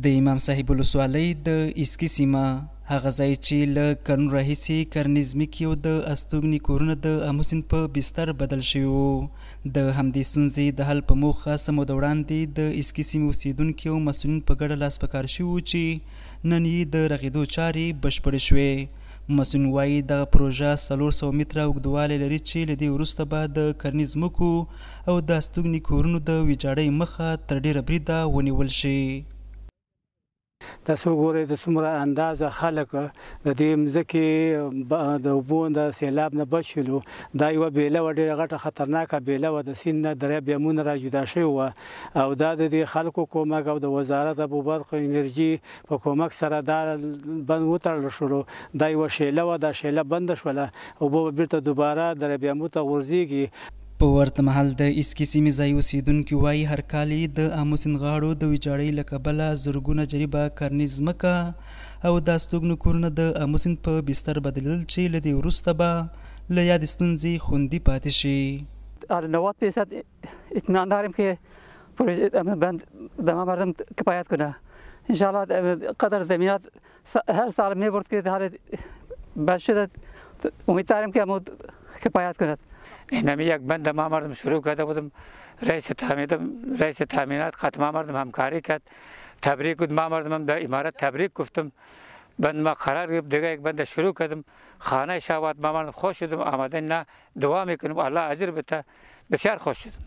د امام صاحب ولسوالۍ د اسکي سیمه هغه ځای چې له کلونو راهیسې کرنیز ځمکې او د استوګنې کورونه د آمو سیند په بستر بدل شوي وو. د همدې ستونزې د حل په موخه څه موده وړاندې د اسکي سیمې اوسېدونکي او مسؤلین په ګډه لاس په کار شوي وو چې نن یې د رغېدو چارې بشپړې شوې. مسؤلین وایي دغه پروژه 400 متره اوږدوالی لري چې له دې وروسته به د کرنیز ځمکو او د استوګنې کورونو د ویجاړۍ مخه تر ډېره بریده ونیول شي. تاسو ګورئ د څومره اندازه خلک د دې مځکې د اوبو د سیلاب نه بچ شولو. دا یوه بیله وه، ډېره غټه خطرناکه بیله وه. د سیند نه دریاب بیامونه را جدا شوي وه او دا د دې خلکو کومک او د وزارت آب وبرق انرژي په کومک سره دا بند وتړل شولو. دا یوه شیله وه، دا شیله بنده شوله، اوبه به بیرته دوباره دریاب بیامو ته غورځېږي. په ورته مهال د اسکي سیمې ځایي اوسېدونکي وایي هر کال یې د آمو سیند غاړو د ویجاړۍ له کبله زرګونه جریبه کرنیز ځمکه او د استوګنو کورونه د آمو سیند په بستر بدلیدل چې له دې وروسته به له یادې ستونزې خوندي پاتې شي. 90% اطمینان داریم که پروژه بند دما مردم کفایت کنه. انشاءالله قدر زمینات هر سال میبرد که حال بد شده. امیدواریم که کفایت کند. اینمی یک بند ما مردم شروع کرده بودم، رئیس تامینات خط ما مردم همکاری کرد، تبریک بود. ما مردم در امارت تبریک گفتم، بند ما قرار گرفت، دیگه یک بند شروع کردم. خانه شاوات ما مردم خوش شدم، آمده نه دعا میکنم الله اجر بده، بسیار خوش شدم.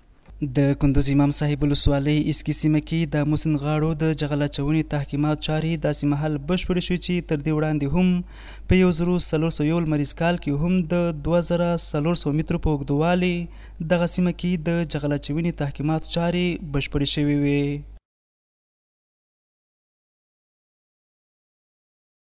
د کندوز امام صاحب ولسوالۍ اسکي سیمه کې د آمو سیند غاړو د جغل اچونې تحقیقات چارې داسې مهال بشپړې شوې چې تر دې وړاندې هم په 1401 لمریز کال کې هم د 2400 مترو په اوږدوالي دغه سیمه کې د جغل اچونې تحقیقات چارې بشپړې شوې وې.